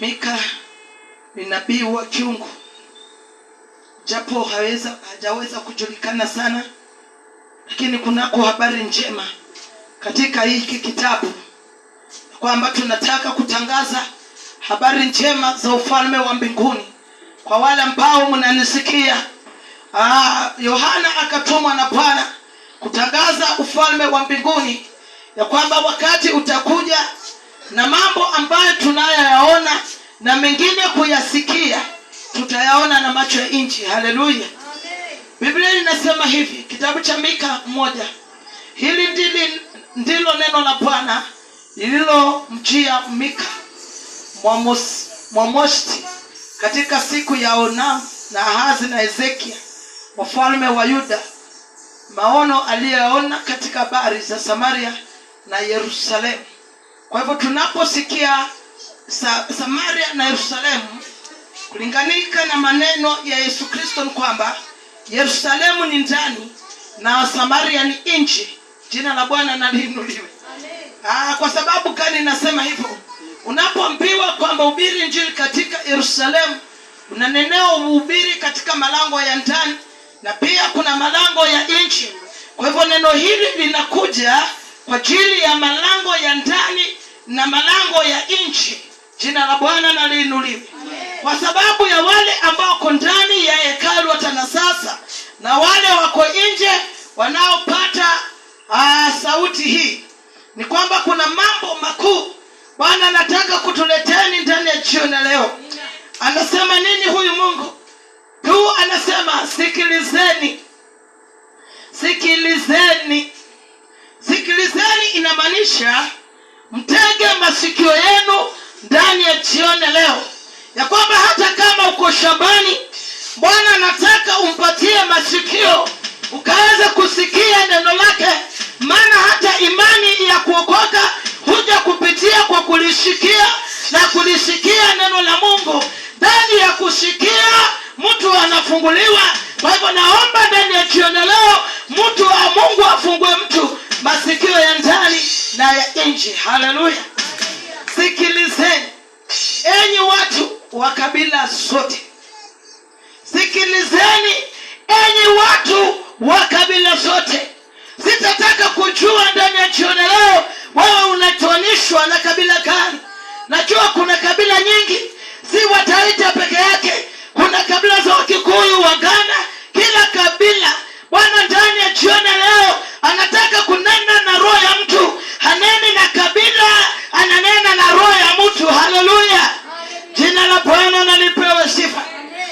Mika ni nabii wa kiungu, japo hajaweza kujulikana sana, lakini kunako habari njema katika hiki kitabu, kwamba tunataka kutangaza habari njema za ufalme wa mbinguni kwa wale ambao mnanisikia. Yohana akatumwa na Bwana kutangaza ufalme wa mbinguni, ya kwamba wakati utakuja na mambo ambayo tunayaona na mengine kuyasikia tutayaona na macho ya nchi. Haleluya. Biblia inasema hivi, kitabu cha Mika 1, hili ndilo neno la Bwana lililomjia Mika Mwamoshti katika siku ya Onamu na Ahazi na Hezekia wafalme wa Yuda, maono aliyoona katika habari za Samaria na Yerusalemu. Kwa hivyo tunaposikia Samaria na Yerusalemu, kulinganika na maneno ya Yesu Kristo ni kwamba Yerusalemu ni ndani na Samaria ni nje. Jina la Bwana na liinuliwe. Kwa sababu gani nasema hivyo? Unapoambiwa kwamba hubiri injili katika Yerusalemu, unanenewa uhubiri katika malango ya ndani na pia kuna malango ya nje. Kwa hivyo neno hili linakuja kwa ajili ya malango ya ndani na malango ya nje. Jina la Bwana na liinuliwe. Kwa sababu ya wale ambao wako ndani ya hekalu hata na sasa na wale wako nje wanaopata sauti hii, ni kwamba kuna mambo makuu Bwana anataka kutuleteni ndani ya jioni leo. Anasema nini huyu Mungu? Tu anasema sikilizeni. Sikilizeni. Sikilizeni inamaanisha mtege masikio yenu ndani ya jioni leo, ya kwamba hata kama uko shambani, Bwana anataka umpatie masikio ukaweza kusikia neno lake. Maana hata imani ya kuokoka huja kupitia kwa kulisikia na kulisikia neno la Mungu. Ndani ya kusikia mtu anafunguliwa. Kwa hivyo naomba ndani ya jioni leo mtu wa Mungu afungue mtu masikio ya ndani na ya nje. Haleluya. Sikilizeni enyi watu wa kabila zote. Sikilizeni enyi watu wa kabila zote. Sitataka kujua ndani ya jioni leo wewe unatonishwa na kabila gani. Najua kuna kabila nyingi, si Wataita peke yake. Kuna kabila za Wakikuyu, Waganda, kila kabila. Bwana ndani ya jioni leo anataka kunena na roho ya mtu. Haneni na kabila, ananena na roho ya mtu. Haleluya. Jina la Bwana na lipewe sifa.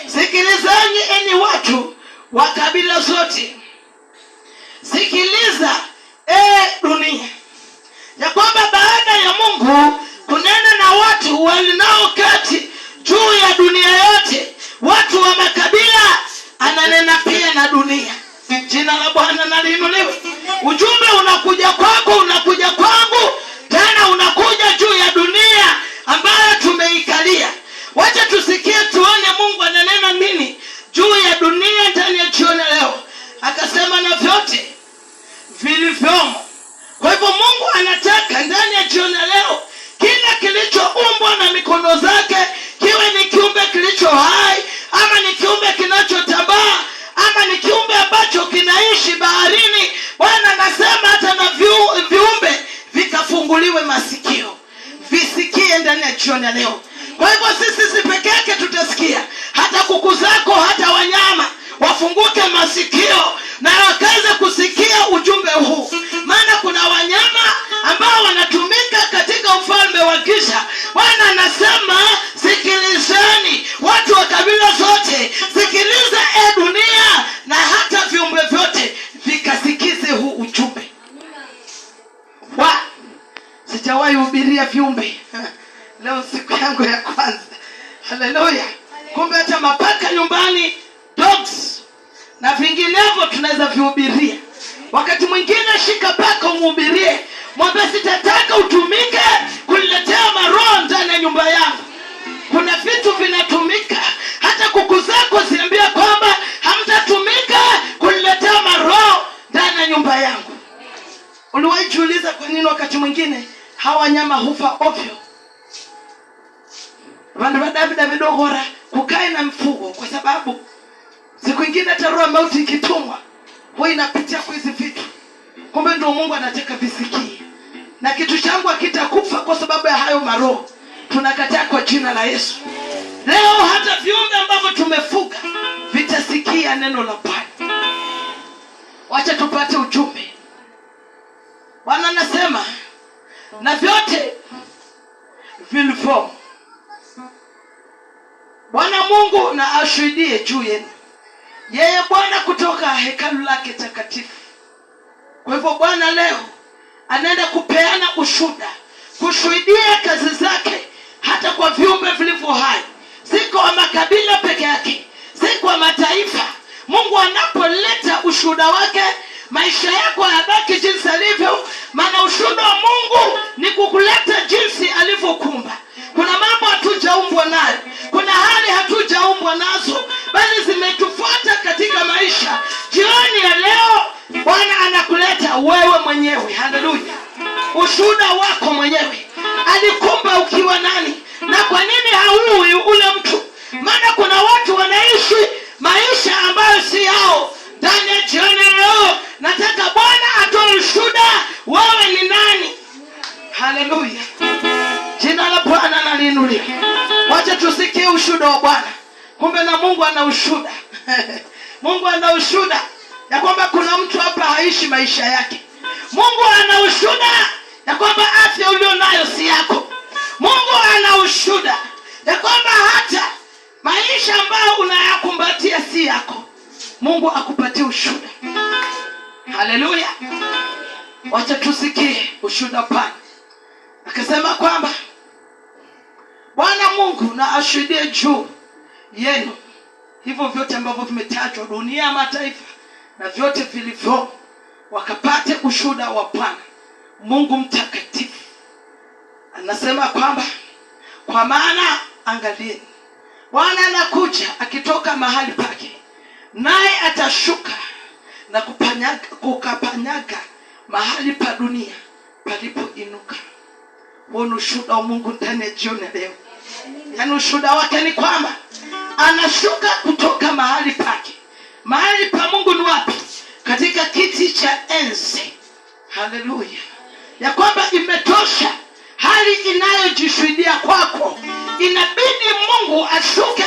Sikilizeni enyi watu wa kabila zote. Sikiliza dunia, ya kwamba baada ya Mungu kunena na watu walinaoketi juu ya dunia yote, watu wa makabila, ananena pia na dunia. Jina la Bwana na liinuliwe. Ujumbe unakuja kwako, unakuja kwangu, tena unakuja juu ya dunia ambayo tumeikalia. Wacha tusikie tuone Mungu ananena nini juu ya dunia ndani ya jioni leo. Akasema na vyote vilivyomo. Kwa hivyo Mungu anataka ndani ya jioni leo kila kilichoumbwa na mikono zake, kiwe ni kiumbe kilicho hai, ama ni kiumbe kinachotambaa, ama ni kiumbe ambacho kinaishi baharini, Bwana anasema hata na viumbe vikafunguliwe masikio, visikie ndani ya jioni leo. Kwa hivyo sisi peke yake tutasikia, hata kuku zako, hata wanyama wafunguke masikio na wakaweze kusikia ujumbe huu. Maana kuna wanyama ambao wanatumika katika ufalme wa giza. Bwana anasema sikilizeni watu wa kabila zote. Sikiliza dunia na hata viumbe vyote vikasikize huu ujumbe. Sijawahi hubiria viumbe. Leo siku yangu ya kwanza. Haleluya. Kumbe hata mapaka nyumbani, dogs na vinginevyo tunaweza vihubiria. Wakati mwingine shika paka umhubirie. Mwambie sitataka utumike kuniletea maroho ndani ya nyumba yangu. Kuna vitu vinatumika. Hata kuku zako ziambia kwamba hamtatumika kuniletea maroho ndani ya nyumba yangu. Uliwahi jiuliza kwa nini wakati mwingine hawa nyama hufa ovyo? Vandu wa Davida vidogora kukae na mfugo, kwa sababu siku ingine roho mauti ikitumwa huwa inapitia kwa hizi vitu. Kumbe ndio Mungu anataka visikie. Na kitu changu hakitakufa kwa sababu ya hayo maroho. Tunakataa kwa jina la Yesu. Leo hata viumbe ambavyo tumefuga vitasikia neno la Bwana. Wacha tupate ujumbe. Bwana anasema na vyote vilivyo. Bwana Mungu na ashuhudie juu yenu. Yeye Bwana kutoka hekalu lake takatifu. Kwa hivyo Bwana leo anaenda kupeana ushuhuda, kushuhudia kazi zake hata kwa viumbe vilivyo hai. Si kwa makabila peke yake, si kwa mataifa. Mungu anapoleta ushuhuda wake, maisha yako hayabaki jinsi alivyo, maana ushuhuda wa Mungu ni kukuleta jinsi alivyokuumba. Kuna mambo hatujaumbwa nayo, kuna hali hatujaumbwa nazo, bali zimetufuata katika maisha. Jioni ya leo Bwana anakuleta wewe mwenyewe. Haleluya. Ushuhuda wako mwenyewe. Alikumba ukiwa nani, na kwa nini haui ule mtu? Maana kuna watu wanaishi maisha ambayo si yao. Ndani ya jioni leo nataka Bwana atoe ushuhuda, wewe ni nani. Haleluya. Jina la Bwana na liinuliwe. Wacha tusikie ushuhuda wa Bwana. Kumbe na Mungu ana ushuhuda. Mungu ana ushuhuda ya kwamba kuna mtu hapa haishi maisha yake. Mungu ana ushuhuda ya kwamba afya ulionayo si yako. Mungu ana ushuhuda ya kwamba hata maisha ambayo unayakumbatia si yako. Mungu akupatie ushuhuda. Haleluya. Wacha tusikie ushuhuda Bwana. Akasema kwamba Bwana Mungu na ashuhudie juu yenu hivyo vyote ambavyo vimetajwa, dunia, mataifa na vyote vilivyo, wakapate ushuhuda wa Bwana Mungu mtakatifu. Anasema kwamba kwa maana angalieni, Bwana anakuja akitoka mahali pake, naye atashuka na kukapanyaga mahali pa dunia palipoinuka. Huo ni ushuhuda wa Mungu ndani ya jioni leo. Yaani ushuhuda wake ni kwamba anashuka kutoka mahali pake. Mahali pa Mungu ni wapi? Katika kiti cha enzi. Haleluya. Ya kwamba imetosha hali inayojishuhudia kwako. Inabidi Mungu ashuke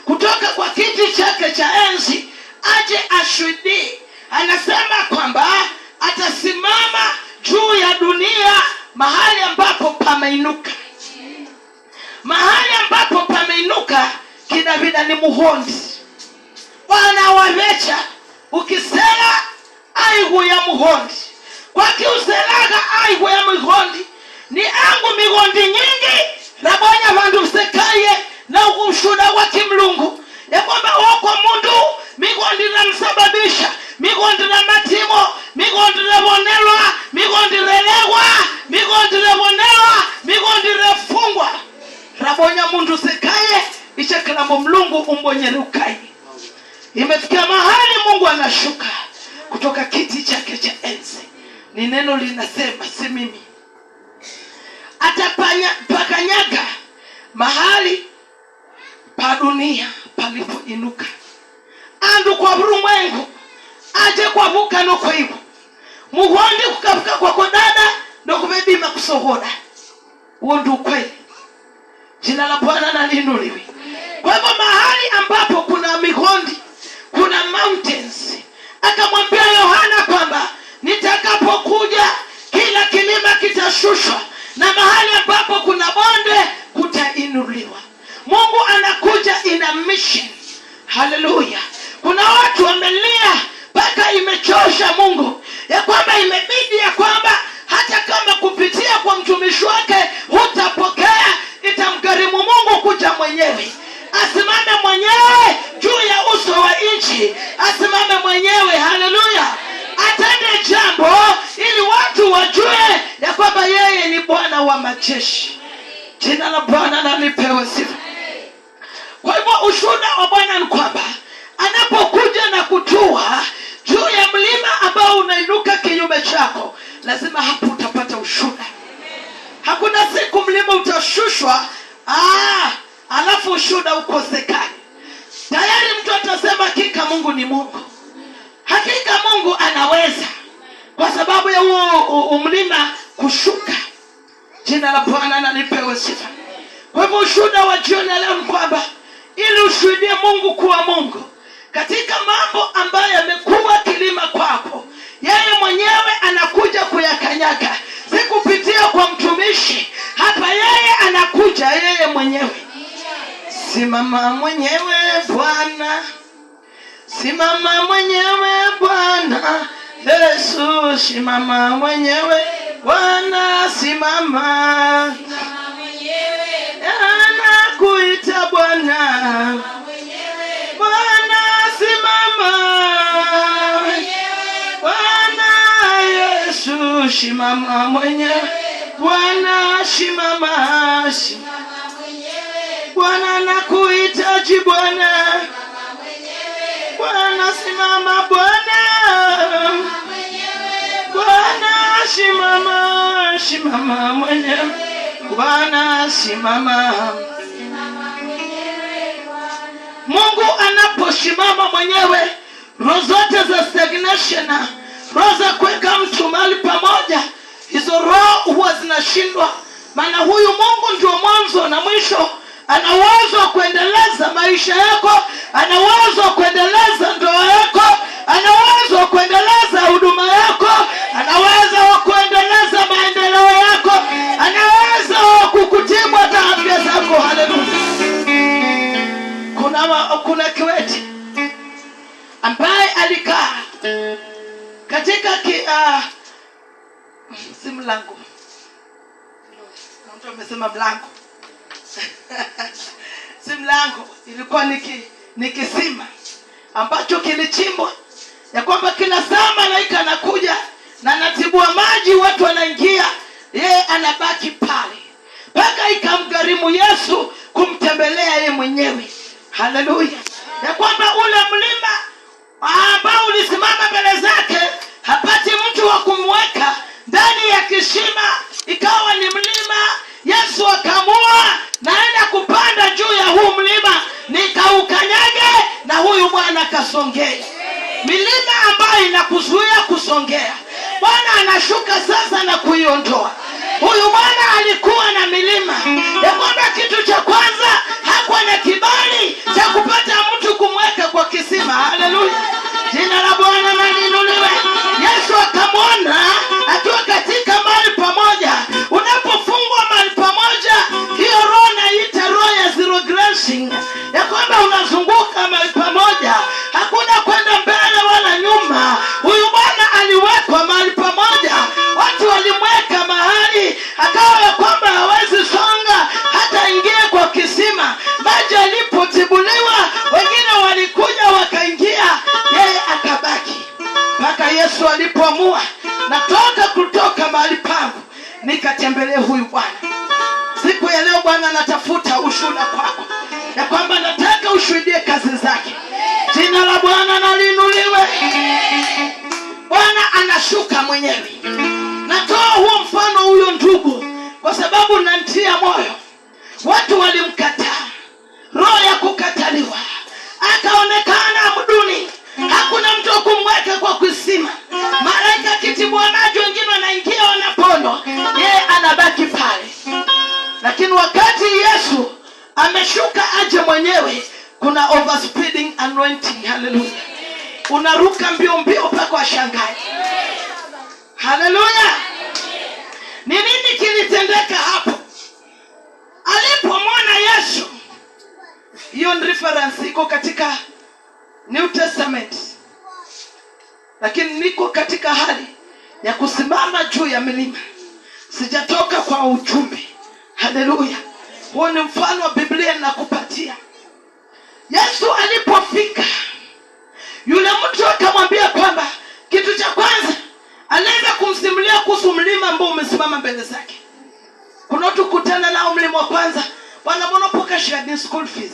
kutoka kwa kiti chake cha enzi aje ashuhudie. Anasema kwamba atasimama juu ya dunia mahali ambapo pameinuka. Mahali ambapo pameinuka kidavida ni muhondi. Bwana wamecha ukisela aigu ya muhondi. Kwa kiuselaga aigu ya muhondi ni angu migondi nyingi na bonya vandu sekaye na ushuhuda wa kimlungu. Ya kwamba wako mundu migondi na msababisha, migondi na matimo, migondi na bonelwa, migondi relewa, migondi na bonelwa, migondi refungwa. Rabonya mundu sekaye ichakala mlungu umbonyere ukai. Imefikia mahali Mungu anashuka kutoka kiti chake cha enzi. Ni neno linasema, si mimi. Atapakanyaga mahali pa dunia palipoinuka. Andu kwa urumwengu aje kwa vuka no kwa hivyo. Muhondi kukavuka kwa kodada ndo kubedima kusohoda. Huo ndio kweli. Jina la Bwana na liinuliwe. Kwa hivyo mahali ambapo kuna migondi, kuna mountains. Akamwambia Yohana kwamba nitakapokuja kila kilima kitashushwa na mahali ambapo kuna bonde kutainuliwa. Mungu anakuja ina mission. Haleluya. Kuna watu wamelia mpaka imechosha Mungu, ya kwamba imebidi ya kwamba hata kama kupitia kwa mtumishi wake hutapokea, itamgharimu Mungu kuja mwenyewe. Asimame mwenyewe juu ya uso wa nchi. Asimame mwenyewe. Haleluya. Atende jambo ili watu wajue ya kwamba yeye ni Bwana wa majeshi. Jina la Bwana na lipewe sifa. Kwa hivyo ushuhuda wa Bwana ni kwamba anapokuja na kutua juu ya mlima ambao unainuka kinyume chako, lazima hapo utapata ushuhuda. Hakuna siku mlima utashushwa alafu ushuhuda ukosekane, tayari mtu atasema hakika Mungu ni Mungu. Hakika Mungu anaweza, kwa sababu ya huo mlima kushuka. Jina la Bwana na lipewe sifa. Kwa hivyo ushuhuda wa jioni leo ni kwamba ili ushuhudie Mungu kuwa Mungu katika mambo ambayo yamekuwa kilima kwako, yeye mwenyewe anakuja kuyakanyaga, si kupitia kwa mtumishi. Hapa yeye anakuja yeye mwenyewe. Simama mwenyewe Bwana, simama mwenyewe Bwana Yesu, simama mwenyewe Bwana, simama mwenyewe, anakuita Bwana, Bwana simama mwenyewe, Bwana Yesu simama mwenyewe, Bwana simama, Bwana nakuhitaji Bwana, Bwana simama Bwana, Bwana simama, simama mwenyewe, Bwana simama. Mungu anaposimama mwenyewe, roho zote za stagnation, roho za kuweka mtu mahali pamoja, hizo roho huwa zinashindwa. Maana huyu Mungu ndio mwanzo na mwisho. Ana uwezo wa kuendeleza maisha yako, ana uwezo wa kuendeleza ndoa yako, ana uwezo wa kuendeleza huduma yako, ana uwezo wa kuendeleza maendeleo yako, ana uwezo wa kukutibu hata afya zako. Haleluya. Kuna kiwete ambaye alikaa katika si mlango, mtu amesema mlango si mlango, ilikuwa ni kisima ambacho kilichimbwa, ya kwamba kila saa malaika anakuja na anatibua maji, watu wanaingia, yeye anabaki pale, mpaka ikamgharimu Yesu kumtembelea yeye mwenyewe. Haleluya. Ya kwamba ule mlima ambao ulisimama mbele zake hapati mtu wa kumweka ndani ya kisima, ikawa ni mlima. Yesu akaamua naenda kupanda juu ya huu mlima, nikaukanyage na huyu Bwana kasongea. Milima ambayo inakuzuia kusongea, Bwana anashuka sasa na kuiondoa. Huyu Bwana alikuwa na milima, ya kwamba kitu cha kwanza hakuwa na kibali cha kupata mtu kumweka kwa kisima. Haleluya. Jina la Bwana na liinuliwe. Yesu akamwona akiwa katika mahali pamoja. Unapofungwa mahali pamoja, hiyo roho naita roho ya zero grazing, ya kwamba unazunguka mahali pamoja, hakuna kwenda mbele wala nyuma. Huyu Bwana aliwekwa mahali pamoja, watu walimweka mahali akawa ya kwamba hawezi songa hata ingie kwa kisima. Maji alipotibuliwa, wengine walikuja wakaingia, yeye akabaki. Mpaka Yesu alipoamua, natoka kutoka mahali pangu nikatembelee huyu Bwana. Siku ya leo Bwana anatafuta ushuhuda kwako, ya kwamba nataka ushuhudie kazi zake. Jina la Bwana na liinuliwe. Bwana anashuka mwenyewe. Natoa huo mfano huyo ndugu kwa sababu nantia moyo. Watu walimkataa, roho ya kukataliwa, akaonekana mduni, hakuna mtu kumweka kwa kisima. Malaika kitibua maji, wengine wanaingia wanapondwa, yeye anabaki pale. Lakini wakati Yesu ameshuka aje mwenyewe, kuna overspeeding anointing. Haleluya. Unaruka mbio mbio mpaka washangae. Haleluya. Ni nini kilitendeka hapo? Alipomwona Yesu, hiyo reference iko katika New Testament, lakini niko katika hali ya kusimama juu ya milima, sijatoka kwa ujumbe. Haleluya. Huo ni mfano wa Biblia nakupatia. Yesu alipofika, yule mtu akamwambia kwamba kitu cha kwanza alianza kumsimulia kuhusu mlima ambao umesimama mbele zake. Kuna watu kutana nao mlima wa kwanza, wanapoka shahidi school fees,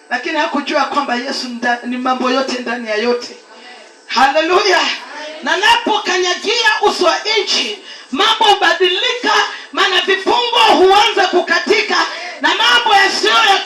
lakini hakujua kwamba Yesu ni mambo yote ndani ya yote. Haleluya. Na napo kanyagia uso wa nchi, mambo hubadilika, maana vifungo huanza kukatika na mambo yasiyo ya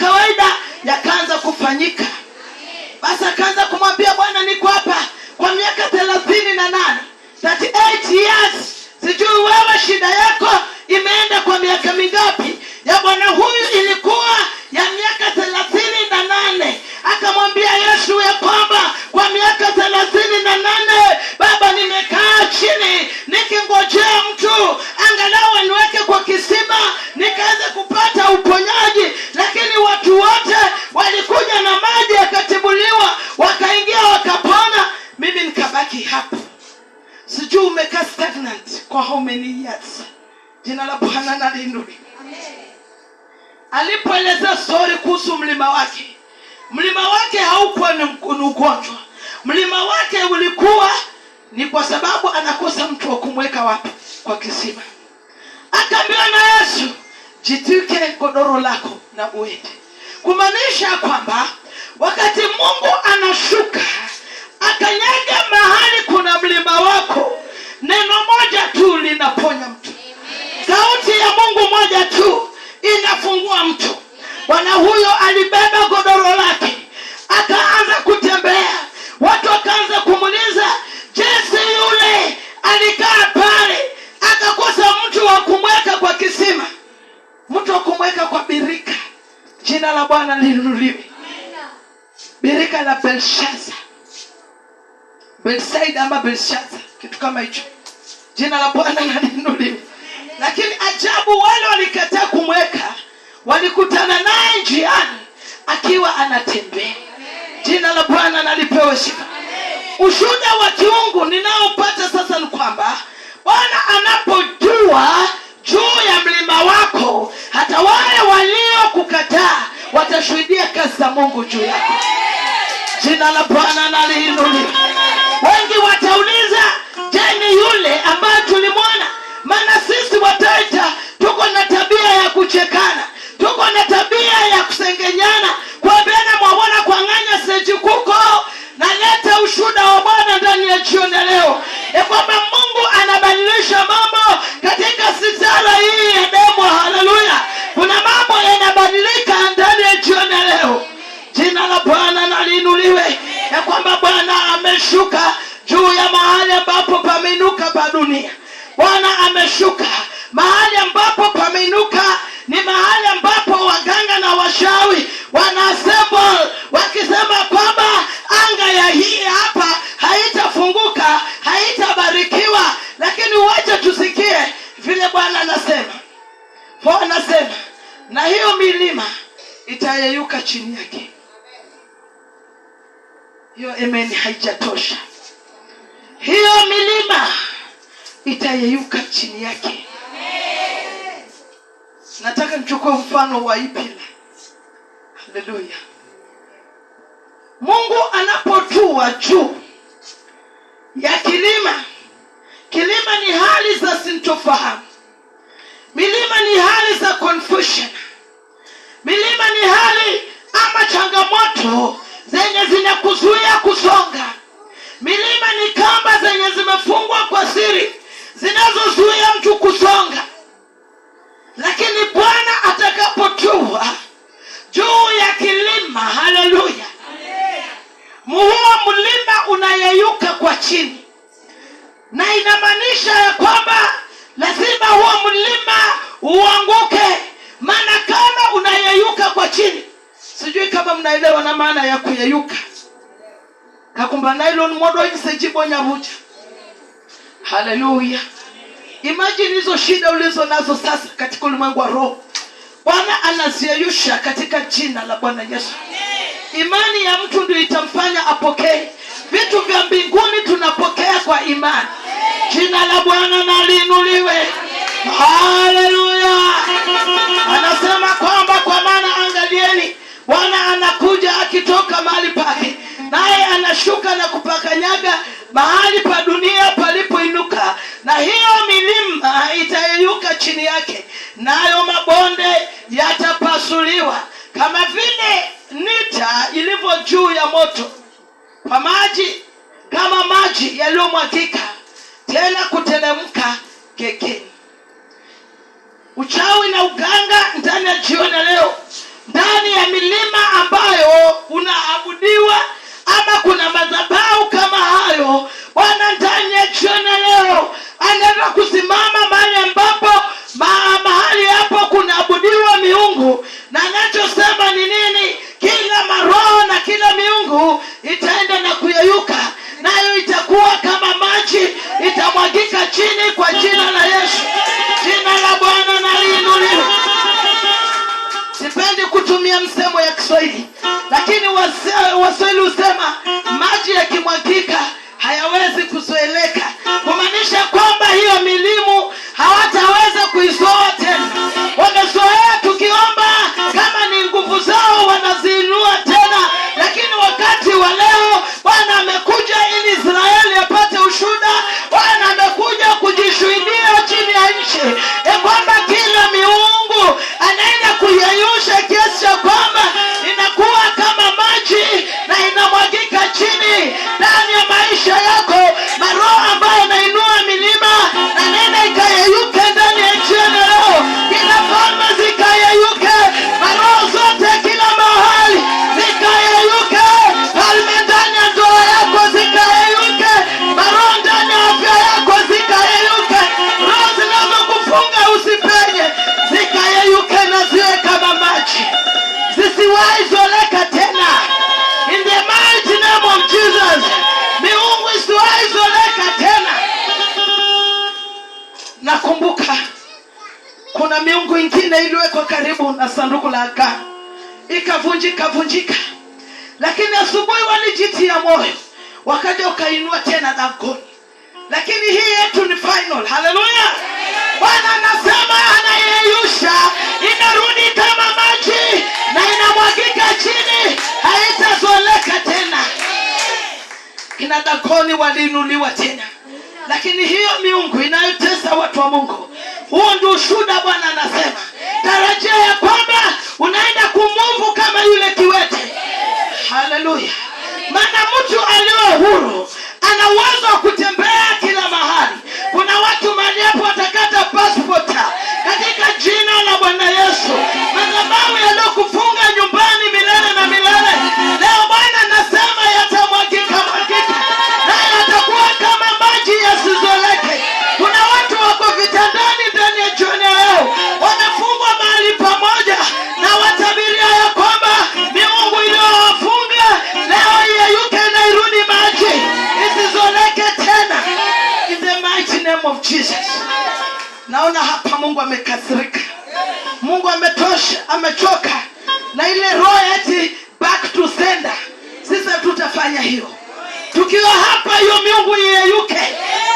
Jina la Bwana na liinuliwe. Alipoeleza story kuhusu mlima wake haukuwa ni ugonjwa. Mlima wake ulikuwa ni kwa sababu anakosa mtu wa kumweka wapi? Kwa kisima. Akaambiwa na Yesu, jitwike godoro lako na uende. Kumaanisha kwamba wakati Mungu anashuka akanyaga mahali kuna mlima wako, neno moja tu linaponya mtu. Sauti ya Mungu moja tu inafungua mtu. Bwana huyo alibeba godoro lake akaanza kutembea. Watu wakaanza kumuuliza, Yesu yule alikaa pale akakosa mtu wa kumweka kwa kisima, mtu wa kumweka kwa birika. Jina la Bwana liinuliwe. Birika la Belshaza ama Belshaza, kitu kama hicho. Jina la Bwana liinuliwe. Lakini ajabu, wale walikataa kumweka, walikutana naye njiani akiwa anatembea. Jina la Bwana nalipewe sifa. Ushuhuda wa kiungu ninaopata sasa ni kwamba Bwana anapojua juu ya mlima wako, hata wale waliokukataa watashuhudia kazi za Mungu juu yako. Jina la Bwana na liinuliwe. Wengi watauliza, je, ni yule ambaye tulimwona? Maana sisi Wataita tuko na tabia ya kuchekana, tuko na tabia ya kusengenyana, kuambiana mwabona kwa nganya seji kuko. Na leta ushuhuda wa Bwana ndani ya jioni leo, ya kwamba Mungu anabadilisha mambo katika sitara hii ya demo. Haleluya. Kuna mambo yanabadilika ndani ya jioni leo. Jina la Bwana na liinuliwe, ya kwamba Bwana ameshuka juu ya mahali ambapo pameinuka pa dunia. Bwana ameshuka mahali ambapo pameinuka, ni mahali ambapo waganga na washawi wanaassemble wakisema kwamba anga ya hii hapa haitafunguka, haitabarikiwa. Lakini wacha tusikie vile Bwana anasema. Bwana anasema, na hiyo milima itayeyuka chini yake. Hiyo amen haijatosha. Hiyo milima itayeyuka chini yake. Nataka nichukue mfano wa Ipila. Haleluya. Mungu anapotua juu ya kilima ni hali za sintofahamu. Milima ni hali za confusion. Milima ni hali ama changamoto zenye zinakuzuia kusonga. Milima ni kamba zenye zimefungwa kwa siri zinazozuia mtu kusonga. Lakini Bwana atakapotua juu ya kilima, haleluya, huo mlima unayeyuka kwa chini. Na inamaanisha ya kwamba lazima huo mlima uanguke. Maana kama unayeyuka kwa chini, sijui kama mnaelewa na maana ya kuyeyuka. Kakumba nylon modo insejibo nyabuja. Haleluya. Imagine hizo shida ulizo nazo sasa katika ulimwengu wa roho, Bwana anaziyeyusha katika jina la Bwana Yesu. Imani ya mtu ndio itamfanya apokee vitu vya mbinguni. Tunapokea kwa imani. Jina la Bwana na liinuliwe. Haleluya. Anasema kwamba kwa maana angalieni, Bwana anakuja akitoka mahali pake, naye anashuka na kupakanyaga mahali pa dunia palipoinuka, na hiyo milima itayeyuka chini yake, nayo mabonde yatapasuliwa kama vile nita ilivyo juu ya moto, kwa maji kama maji yaliyomwagika tena kuteremka kekeni. Uchawi na uganga ndani ya jioni leo, ndani ya milima ambayo unaabudiwa ama kuna madhabahu kama hayo, Bwana ndani ya jioni leo anaenda kusimama mahali ambapo mahali hapo kunaabudiwa miungu. Na anachosema ni nini? Kila maroho na kila miungu itaenda na kuyeyuka, nayo itakuwa kama maji, itamwagika chini kwa jina la Yesu. Jina la Bwana na liinuliwe. Sipendi kutumia msemo ya Kiswahili, lakini Waswahili husema maji yakimwagika hayawezi kuzoeleka, kumaanisha kwamba hiyo milimu hawataweza kuizoa tena. Wamezoea tukiomba kama ni nguvu zao wanaziinua tena, lakini wakati wa leo Bwana amekuja ili Israeli apate ushuhuda. Bwana amekuja kujishuhudia chini ya nchi ya kwamba kila miungu anaenda kuyeyusha kiasi cha kwamba inakuwa kama maji na inamwagika chini ndani ya maisha yako. Maroho ambayo inainua milima na nenda ikayeyuke ndani ya nchi leo. Kila falme zikayeyuke, maroho zote kila mahali zikayeyuke. Falme ndani ya ndoa yako zikayeyuke, maroho ndani ya afya yako zikayeyuke, roho zinazokufunga usipenye zikayeyuke na ziwe kama maji, zisiwahi zoleka tena. In the mighty name of Jesus, miungu isiwahi zoleka tena. Nakumbuka kuna miungu ingine iliwekwa karibu na sanduku la agano, ikavunjika, lakini asubuhi walijitia moyo, wakaja wakainua tena Dagoni. Lakini hii yetu ni final. Haleluya! Bwana anasema anayeyusha, inarudi kama maji na inamwagika chini, haitazoleka tena. Kina Dagoni waliinuliwa tena. Lakini hiyo miungu inayotesa watu wa Mungu, huo ndio ushuhuda. Bwana anasema tarajia ya kwamba unaenda kumuvu kama yule kiwete. Haleluya! Maana mtu aliye huru ana uwezo wa kutembea kila mahali. Kuna watu mahali hapo watakata passport katika jina la Bwana Yesu. Madhabahu yaliyokufunga nyumbani milele na milele, leo Bwana anasema yatamwagika, na yatakuwa kama maji yasizoleke. Kuna watu wako vitandani ndani ya jioni leo, wamefungwa mahali pamoja, na watabiria ya kwamba miungu iliyowafunga leo iyeyuke na irudi maji, isizoleke tena. In the mighty name of Jesus. Naona hapa Mungu amekasirika. Mungu amechoka na ile roho eti back to sender. Sisi tutafanya hiyo. Tukiwa hapa hiyo miungu iyeyuke.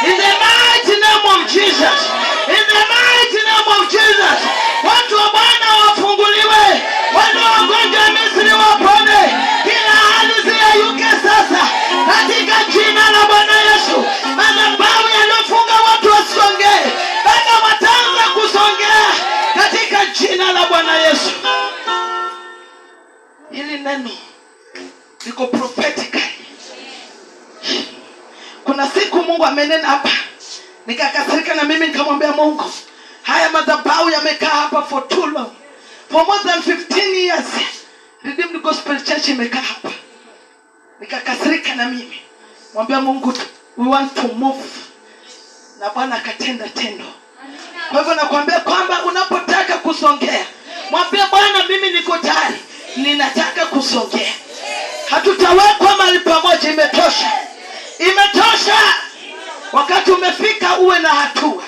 In the mighty name of Jesus. In the mighty name of Jesus. Watu wa Bwana wafunguliwe. Wale wagonjwa Misri wapone. Kila hali ziyeyuke sasa katika jina la Bwana Yesu. Madhabahu yaliyofunga watu wasongee, Baba wataanza kusongea katika jina la Bwana Yesu. Hili neno liko prophetic. Kuna siku Mungu amenena hapa, nikakasirika na mimi nikamwambia Mungu, haya madhabahu yamekaa hapa for too long. For more than 15 years Redeemed Gospel Church imekaa hapa. Nikakasirika na mimi, mwambia Mungu, we want to move. Na Bwana akatenda tendo. Kwa hivyo nakwambia kwamba unapotaka kusongea, mwambie Bwana, mimi niko tayari, ninataka kusongea. Hatutawekwa mahali pamoja, imetosha. Wakati umefika uwe na hatua.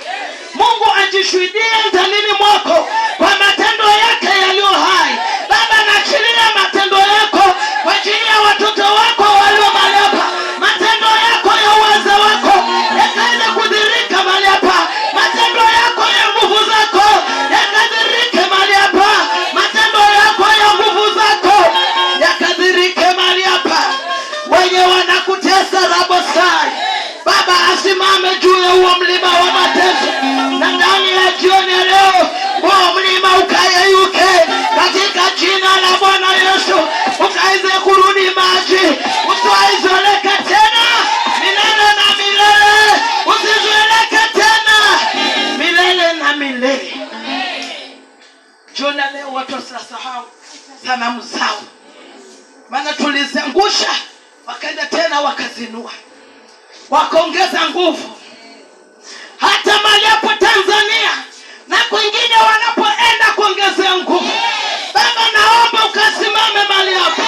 Mungu ajishuhudie ndani mwako kwa matendo yake yaliyo hai. Baba, naachilia matendo yako kwa ajili ya watoto wako walio mahali hapa. Matendo yako ya uweza wako yakaweze kudhihirika mahali hapa. Matendo yako ya nguvu zako yakadhihirike mahali hapa. Matendo yako ya nguvu zako yakadhihirike mahali hapa. Wenye wanakutesa Rabosai, Baba asimame juu ya huo mlima wa mateso, na ndani ya jioni leo huo mlima ukayeyuke katika jina la Bwana Yesu. Ukaweze kurudi maji, usiwaizoleke tena milele na milele, usizoleke tena milele na milele. Jioni leo watu wasisahau sanamu zao, maana tuliziangusha, wakaenda tena wakazinua, wakaongeza nguvu. Hata mahali hapo Tanzania na kwingine wanapoenda kuongezea nguvu, Baba naomba ukasimame mahali hapo.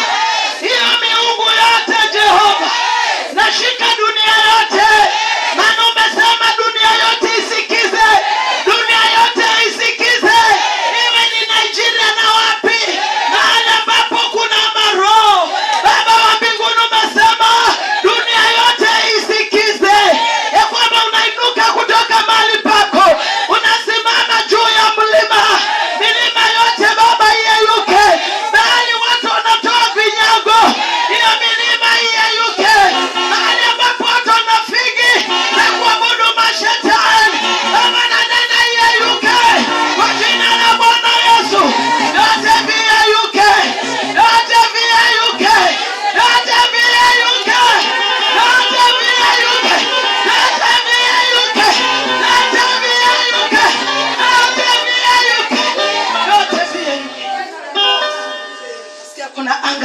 Hiyo miungu yote Jehova, nashika dunia yote, maana umesema dunia yote isikize, dunia yote isikize. Iwe ni Nigeria na wapi, mahali ambapo kuna maroho, Baba wa mbinguni umesema dunia yote isikize ya kwamba unainuka kutoka mahali pako,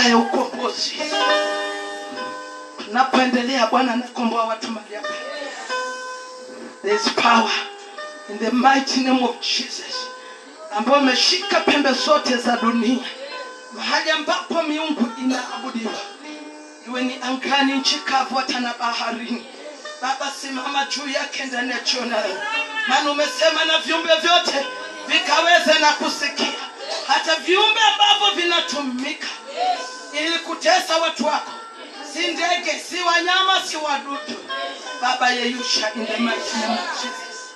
ya ukombozi. Tunapoendelea, Bwana anakomboa watu mahali hapa. There is power in the mighty name of Jesus, ambao umeshika pembe zote za dunia, mahali ambapo miungu inaabudiwa, iwe ni angani, nchi kavu, hata na baharini. Baba, simama juu yake ndani ya jioni leo, maana umesema na viumbe vyote vikaweze na kusikia, hata viumbe ambavyo vinatumika ili kutesa watu wako, si ndege, si wanyama, si wadudu. Baba, yeyusha in the mighty name of Jesus.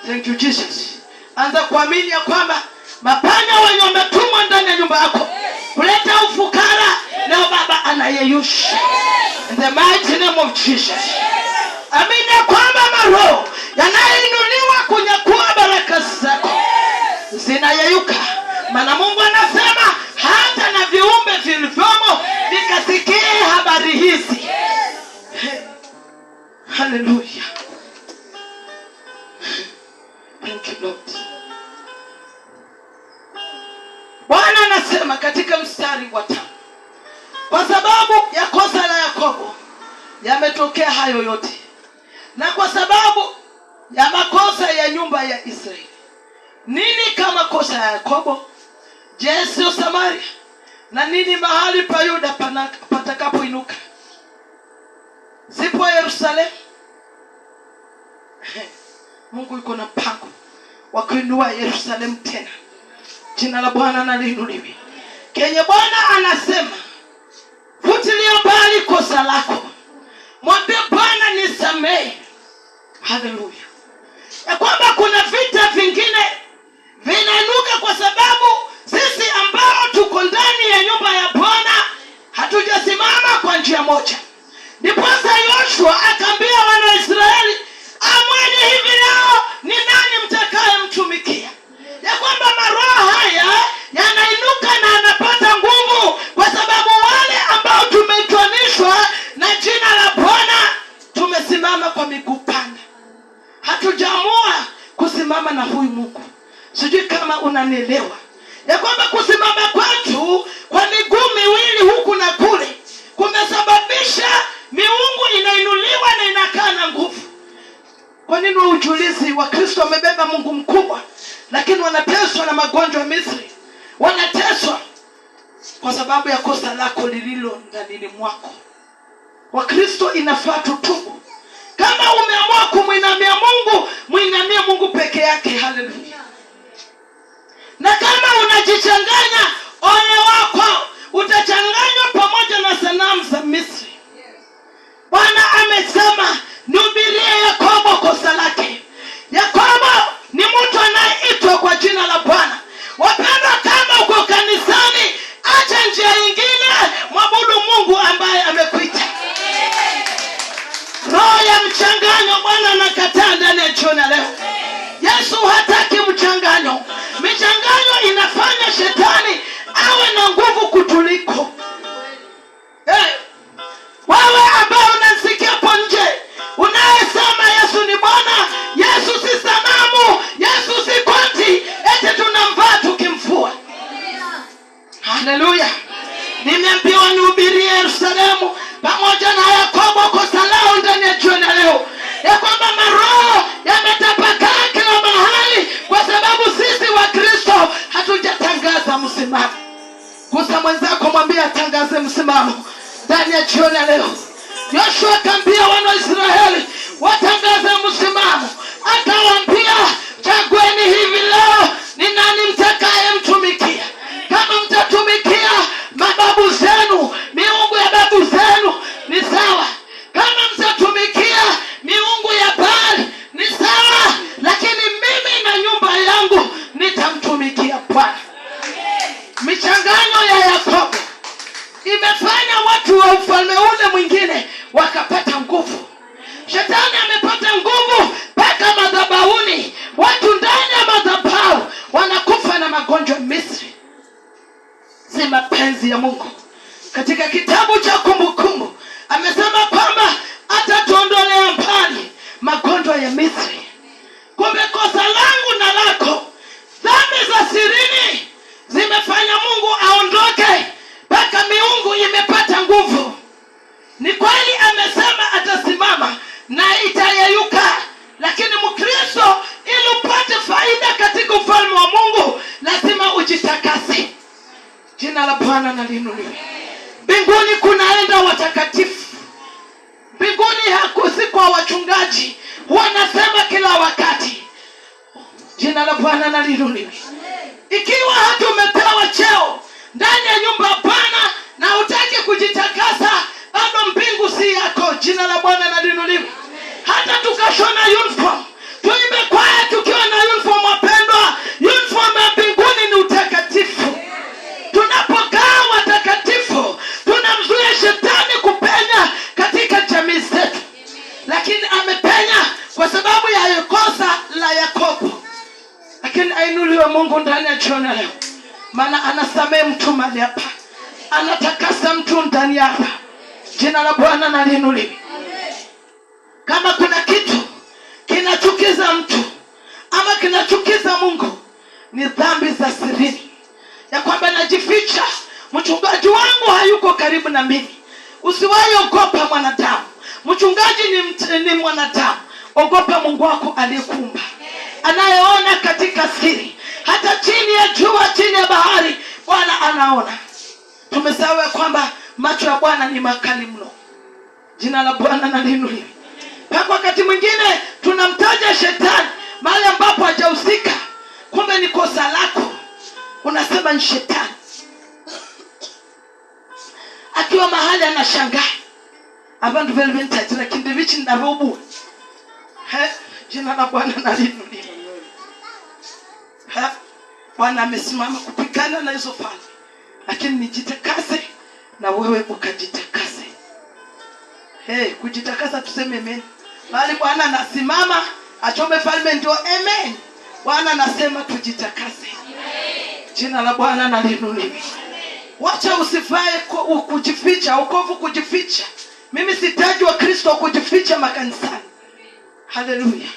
Thank you Jesus. Anza kuamini ya kwamba mapanya wenye wametumwa ndani ya nyumba yako kuleta ufukara, leo Baba anayeyusha in the mighty name of Jesus. Amini ya kwamba maroho yanainuliwa kunyakua baraka zako zinayeyuka, maana Mungu anasema hata na viumbe vilivyomo vikasikie habari hizi. Hallelujah. Thank you Lord. Bwana anasema katika mstari wa 5, kwa sababu ya kosa la Yakobo yametokea hayo yote, na kwa sababu ya makosa ya nyumba ya Israeli. Nini kama kosa ya Yakobo? Je, sio Samaria? Na nini mahali pa Yuda patakapoinuka? Sipo Yerusalemu? Mungu yuko na mpango wa kuinua Yerusalemu tena. Jina la Bwana na liinuliwe. Kenye Bwana anasema, futilia mbali kosa lako, mwambie Bwana nisamehe. Haleluya. Ya kwamba kuna vita vingine vinainuka kwa sababu sisi ambao tuko ndani ya nyumba ya Bwana hatujasimama kwa njia moja. Ndiposa Yoshua akaambia wana wa Israeli, amweni hivi leo ni nani mtakaye mtumikia. Ya kwamba maroho haya yanainuka na anapata nguvu kwa sababu wale ambao tumeitwanishwa na jina la Bwana tumesimama kwa miguu panda. Hatujaamua kusimama na huyu Mungu. Sijui kama unanielewa. Ya kwamba kusimama kwetu kwa miguu miwili huku na kule kumesababisha miungu inainuliwa na inakaa na nguvu. Kwa nini ujulizi wa Kristo wamebeba Mungu mkubwa, lakini wanateswa na magonjwa ya Misri? Wanateswa kwa sababu ya kosa lako lililo ndani mwako. Wakristo inafaa tutubu. Kama umeamua kumwinamia Mungu, mwinamia Mungu peke yake. Haleluya. Na kama unajichanganya, ole wako, utachanganywa pamoja na sanamu za Misri. Bwana amesema nihubirie Yakobo kosa lake. Yakobo ni mtu anayeitwa kwa jina la Bwana. Wapendwa, kama uko kanisani, acha njia nyingine, mwabudu Mungu ambaye amekuita. Roho ya mchanganyo Bwana anakataa ndani ya jioni leo. Yesu hataki mchanganyo. Michanganyo inafanya shetani awe na nguvu kutuliko. Wewe ambao unasikia hapo nje, unayesema Yesu ni Bwana, Yesu si sanamu, Yesu si koti, eti tunamvaa tukimfua. Haleluya. Nimeambiwa nihubirie Yerusalemu pamoja na Yakobo kosa lao ndani ya jioni leo. Ya kwamba maroho yametapakaa kila mahali kwa sababu sisi wa Kristo hatujatangaza msimamo. Kusa mwenzako, mwambie atangaze msimamo ndani ya jioni leo. Yoshua akaambia wana wa Israeli watangaze msimamo. Akawaambia, chagueni hivi leo ni nani mtakaye mtumikia. Kama mtatumikia mababu zenu, miungu ya babu zenu, ni sawa. Kama mtatumikia miungu ya Baali, ni sawa. Lakini mimi na nyumba yangu nitamtumikia Bwana. Michanganyo ya Yakobo imefanya watu wa ufalme ule mwingine wakapata nguvu. Shetani amepata nguvu mpaka madhabahuni. Watu ndani ya madhabahu wanakufa na magonjwa Misri. Si mapenzi ya Mungu. Katika kitabu cha Kumbukumbu amesema kwamba atatuondolea mbali magonjwa ya Misri. Kumbe kosa langu na lako, dhambi za sirini zimefanya Mungu aondoke mpaka Jina la Bwana na liinuliwe. Mbinguni kunaenda watakatifu. Mbinguni hakusi kwa wachungaji wanasema kila wakati. Jina la Bwana na liinuliwe. Ikiwa hata umepewa cheo ndani ya nyumba ya Bwana na hutaki kujitakasa, bado mbingu si yako. Jina la Bwana na liinuliwe. Hata tukashona uniform, tuimbe kwaya tukiwa na uniform, wapendwa, uniform ya mbinguni ni utakatifu. Tunapokaa watakatifu, tunamzuia shetani kupenya katika jamii zetu. Lakini amepenya kwa sababu ya kosa la Yakobo. Lakini ainuliwe Mungu ndani ya jioni leo. Maana anasamehe mtu mahali hapa, anatakasa mtu ndani hapa. Jina la Bwana na liinuliwe. Kama kuna kitu kinachukiza mtu ama kinachukiza Mungu, ni dhambi za sirini. Ya kwamba najificha, mchungaji wangu hayuko karibu na mimi. Usiwahi ogopa mwanadamu. Mchungaji ni mwanadamu. Ogopa Mungu wako aliyekuumba, anayeona katika siri. Hata chini ya jua, chini ya bahari, Bwana anaona. Tumesahau kwamba macho ya Bwana ni makali mno. Jina la Bwana na liinuliwe. Kwa wakati mwingine tunamtaja shetani mahali ambapo hajahusika, kumbe ni kosa lako. Unasema ni shetani. Akiwa mahali anashangaa, abantu velventaji lakini ndivichi ndarobu. Jina la Bwana na liinuliwe. Bwana amesimama kupigana na hizo falme. Lakini nijitakase na wewe ukajitakase. Kujitakasa tuseme amen. Bali Bwana anasimama achome falme ndio amen. Bwana anasema tujitakase. Jina la Bwana na liinuliwe. Wacha usifae kujificha, wokovu kujificha. Mimi sitaji wa Kristo kujificha makanisani. Haleluya.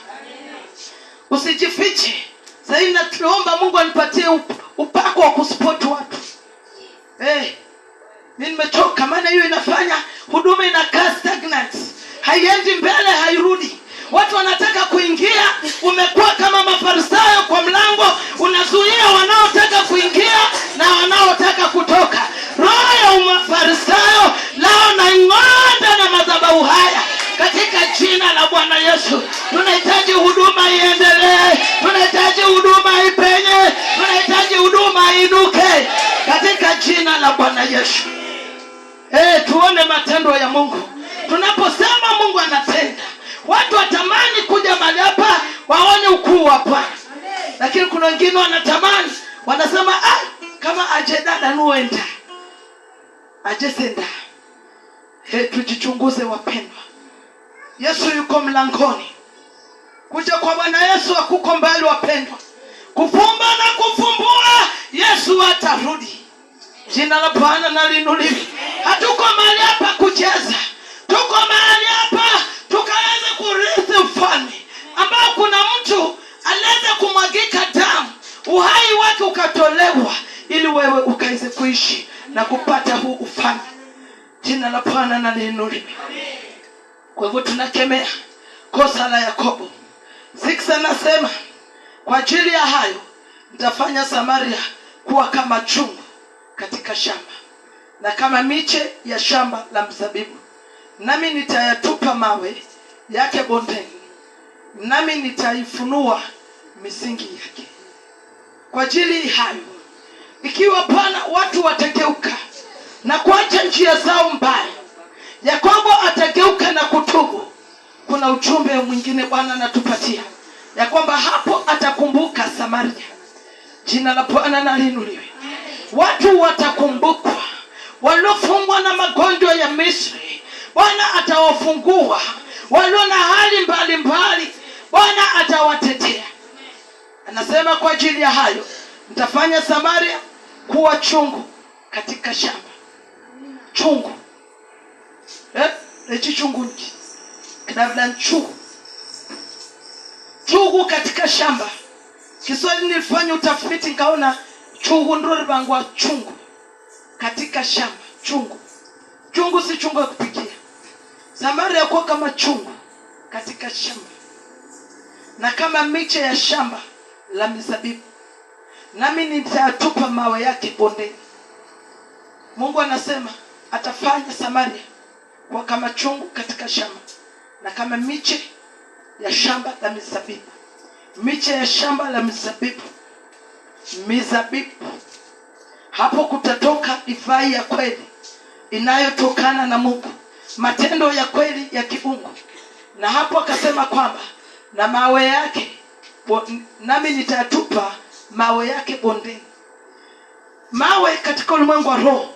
Usijifiche. Sasa tunaomba Mungu anipatie upako wa kusupport watu. Mimi nimechoka, maana hiyo inafanya huduma inakaa stagnant. Haiendi mbele, hairudi. Watu wanataka kuingia, umekuwa kama Mafarisayo kwa mlango, unazuia wanaotaka kuingia na wanaotaka kutoka. Roho ya Mafarisayo lao na ing'onda na madhabahu haya katika jina la Bwana Yesu. Tunahitaji huduma iendelee, tunahitaji huduma ipenye, tunahitaji huduma inuke katika jina la Bwana Yesu. Tuone matendo ya Mungu. Tunaposema Mungu anatenda, watu watamani kuja mahali hapa waone ukuu wa Bwana. Lakini kuna wengine wanatamani, wanasema kama aje dada nuenda, aje senda. Tujichunguze wapendwa. Yesu yuko mlangoni. Kuja kwa Bwana Yesu hakuko mbali wapendwa. Kufumba na kufumbua, Yesu atarudi. Jina la Bwana na liinuliwe. Hatuko mahali hapa kucheza. Tuko mahali hapa tukaweze kurithi ufalme ambao kuna mtu aliweza kumwagika damu, uhai wake ukatolewa ili wewe ukaweze kuishi na kupata huu ufalme. Jina la Bwana na liinuliwe. Kwa hivyo tunakemea kosa la Yakobo. 6 anasema, kwa ajili ya hayo nitafanya Samaria kuwa kama chungu katika shamba na kama miche ya shamba la mzabibu. Nami nitayatupa mawe yake bondeni, nami nitaifunua misingi yake. Kwa ajili hayo, ikiwa Bwana watu watageuka na kuacha njia zao mbaya, Yakobo atageuka na kutubu, kuna ujumbe mwingine Bwana anatupatia ya kwamba hapo atakumbuka Samaria. Jina la Bwana na liinuliwe. Watu watakumbukwa. Waliofungwa na magonjwa ya Misri, Bwana atawafungua. Walio na hali mbalimbali, Bwana atawatetea. Anasema kwa ajili ya hayo nitafanya Samaria kuwa chungu katika shamba. Chungu. Lechi chungu nji. Kinabla chungu. Chungu katika shamba. Kiswahili nilifanya utafiti nikaona chungu ndio bangwa chungu katika shamba. Chungu. Chungu si chungu ya kupikia. Samaria kwa kama chungu katika shamba. Na kama miche ya shamba la mizabibu. Nami nitatupa mawe yake bondeni. Mungu anasema atafanya Samaria kwa kama chungu katika shamba na kama miche ya shamba la mizabibu. Miche ya shamba la mizabibu. Hapo kutatoka divai ya kweli inayotokana na Mungu, matendo ya kweli ya kiungu. Na hapo akasema kwamba na mawe yake nami nitatupa mawe yake bondeni. Mawe katika ulimwengu wa roho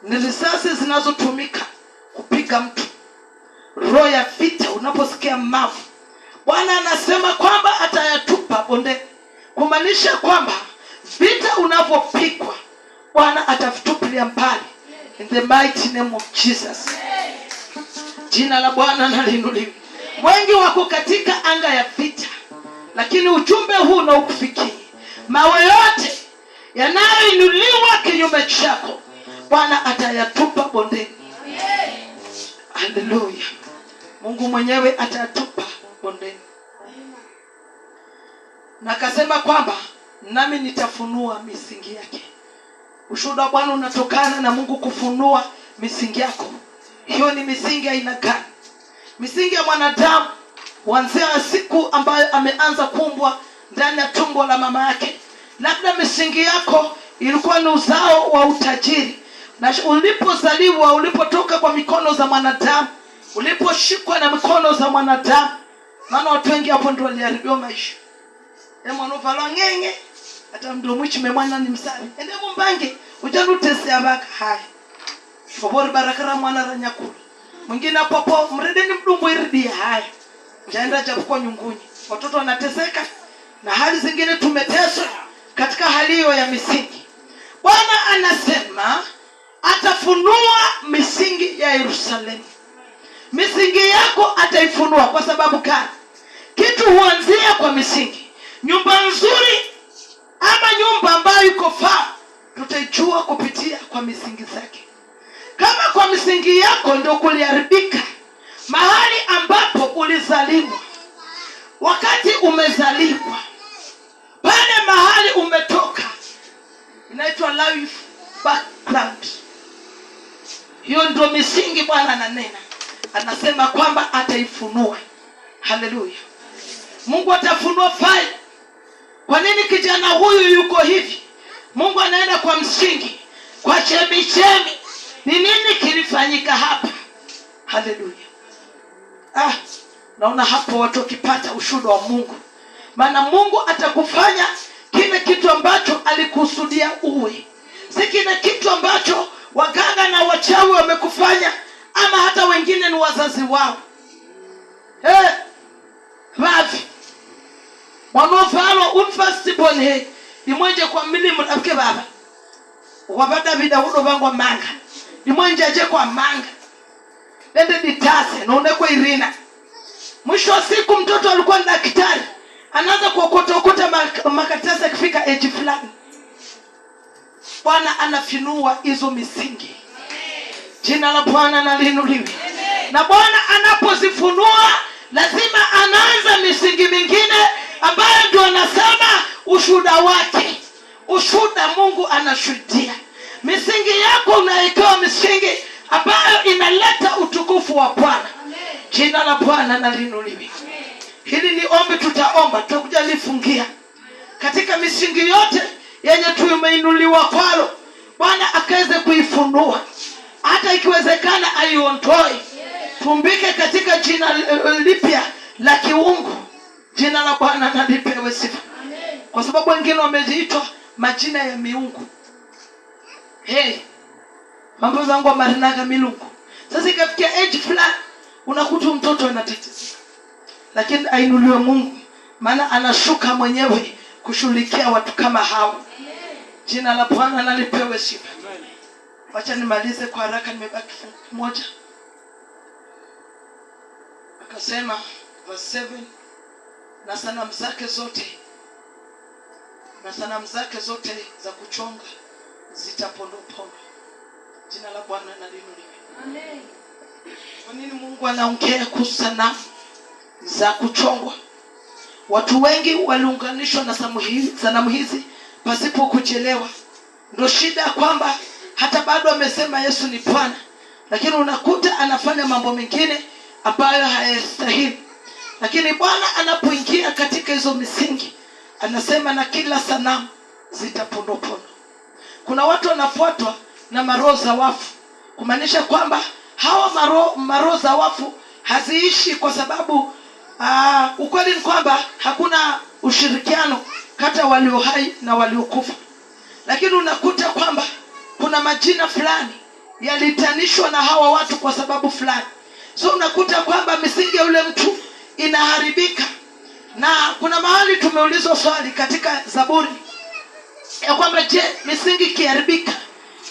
ni risasi zinazotumika kupiga mtu. Roho ya vita, unaposikia mavu, Bwana anasema kwamba atayatupa bondeni, kumaanisha kwamba vita unapopigwa Bwana atavitupilia mbali. In the mighty name of Jesus. Jina la Bwana na liinuliwe. Wengi wako katika anga ya vita, lakini ujumbe huu na ukufikie. Mawe yote yanayoinuliwa kinyume chako Bwana atayatupa bondeni. Haleluya. Mungu mwenyewe atayatupa bondeni. Na akasema kwamba nami nitafunua misingi yake. Ushuhuda wa Bwana unatokana na Mungu kufunua misingi yako. Hiyo ni misingi aina gani? Misingi ya mwanadamu huanzia siku ambayo ameanza kuumbwa ndani ya tumbo la mama yake. Labda misingi yako ilikuwa ni uzao wa utajiri, na ulipozaliwa, ulipotoka kwa mikono za mwanadamu, uliposhikwa na mikono za mwanadamu. Maana watu wengi hapo ndio waliharibiwa maisha. Mwanofalo ngenge hata mdo mwichi memwana ni msali ende mumbange ujanutese abaka hai fobori barakara mwana ranyakulu mwingine popo mrede ni mdumbo iridi hai jaenda jabuko nyungunyi. Watoto wanateseka na hali zingine tumeteswa katika hali hiyo ya misingi. Bwana anasema atafunua misingi ya Yerusalemu. Misingi yako ataifunua. Kwa sababu gani? Kitu huanzia kwa misingi. Nyumba nzuri ama nyumba ambayo iko faa tutaijua kupitia kwa misingi zake. Kama kwa misingi yako ndio kuliharibika, mahali ambapo ulizaliwa, wakati umezaliwa, pale mahali umetoka, inaitwa life background. Hiyo ndio misingi Bwana ananena. Anasema kwamba ataifunua. Haleluya. Mungu atafunua file. Kwa nini kijana huyu yuko hivi? Mungu anaenda kwa msingi, kwa chemichemi. Ni nini kilifanyika hapa? Haleluya. Naona hapo watu wakipata ushuhuda wa Mungu. Maana Mungu atakufanya kile kitu ambacho alikusudia uwe. Si kile kitu ambacho waganga na wachawi wamekufanya, ama hata wengine ni wazazi wao. Ravi mwanofalo unfastibon he imwenje kwa milimu apke baba wabada vida hudo bangwa manga imwenje aje kwa manga nende ditase naone kwa Irina. Mwisho wa siku mtoto alikuwa ni daktari, anaanza kuokota makaratasi akifika age fulani. Bwana anafinua hizo misingi. Jina la Bwana na liinuliwe. Na Bwana anapozifunua lazima anaanza misingi mingine ambayo ndio anasema ushuhuda wake. Ushuhuda Mungu anashuhudia. Misingi yako unawekewa misingi ambayo inaleta utukufu wa Bwana. Jina la Bwana na liinuliwe. Hili ni ombi tutaomba, tutakuja lifungia. Katika misingi yote yenye tumeinuliwa kwalo, Bwana akaweze kuifunua. Hata ikiwezekana aiondoe. Tumbike katika jina lipya la kiungu. Jina la Bwana na lipewe sifa. Kwa sababu wengine wamejiitwa majina ya miungu. Mambo zangu wa marinaga milungu. Sasa ikafikia age fulani unakuta mtoto anatetesi. Lakini ainuliwe Mungu, maana anashuka mwenyewe kushughulikia watu kama hao. Jina la Bwana na lipewe sifa. Wacha nimalize kwa haraka, nimebaki fungu moja. Akasema verse 7, na sanamu zake zote za kuchonga zitapondopondwa. Jina la Bwana na liinuliwe. Amen. Kwa nini Mungu anaongea kuhusu sanamu za kuchongwa? Watu wengi waliunganishwa na sanamu hizi pasipo kuchelewa. Ndio shida kwamba hata bado amesema Yesu ni Bwana, lakini unakuta anafanya mambo mengine ambayo hayastahili. Lakini Bwana anapoingia katika hizo misingi, anasema na kila sanamu zitapondwapondo. Kuna watu wanafuatwa na maroho za wafu, kumaanisha kwamba hawa maroho za wafu haziishi, kwa sababu ukweli ni kwamba hakuna ushirikiano kati ya walio hai na waliokufa. Lakini unakuta kwamba kuna majina fulani yalitanishwa na hawa watu kwa sababu fulani. So unakuta kwamba misingi ya yule mtu inaharibika. Na kuna mahali tumeulizwa swali katika Zaburi ya kwamba je, misingi ikiharibika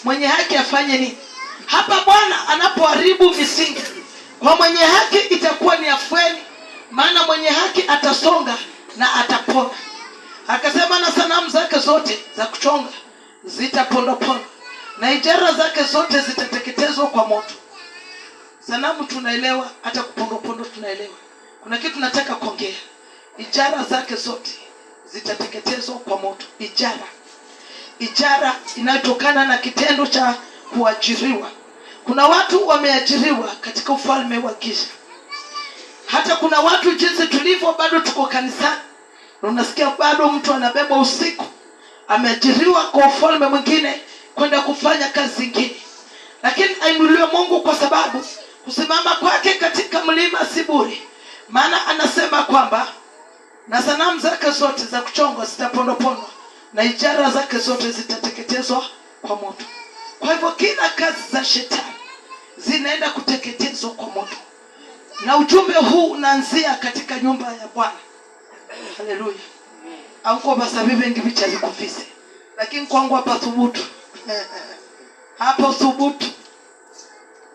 mwenye haki afanye nini? Hapa Bwana anapoharibu misingi, kwa mwenye haki itakuwa ni afueni, maana mwenye haki atasonga na atapona. Akasema na sanamu zake zote za kuchonga zitapondwapondo, na ijara zake zote zitateketezwa kwa moto. Sanamu tunaelewa, hata kupondwapondo tunaelewa. Kuna kitu nataka kuongea. Ijara zake zote zitateketezwa kwa moto. Ijara inayotokana na kitendo cha kuajiriwa. Kuna watu wameajiriwa katika ufalme wa giza. Hata kuna watu jinsi tulivyo bado tuko kanisani, na unasikia bado mtu anabeba usiku, ameajiriwa kwa ufalme mwingine kwenda kufanya kazi nyingine. Lakini ainuliwe Mungu, kwa sababu kusimama kwake katika mlima si bure. Maana anasema kwamba na sanamu zake zote za kuchongwa zitapondwapondwa, na ijara zake zote zitateketezwa kwa moto. Kwa hivyo kila kazi za shetani zinaenda kuteketezwa kwa moto. Na ujumbe huu unaanzia katika nyumba ya Bwana. Haleluya. Auko basa vivengi vichazi kufise, lakini kwangu hapa thubutu. Hapo thubutu.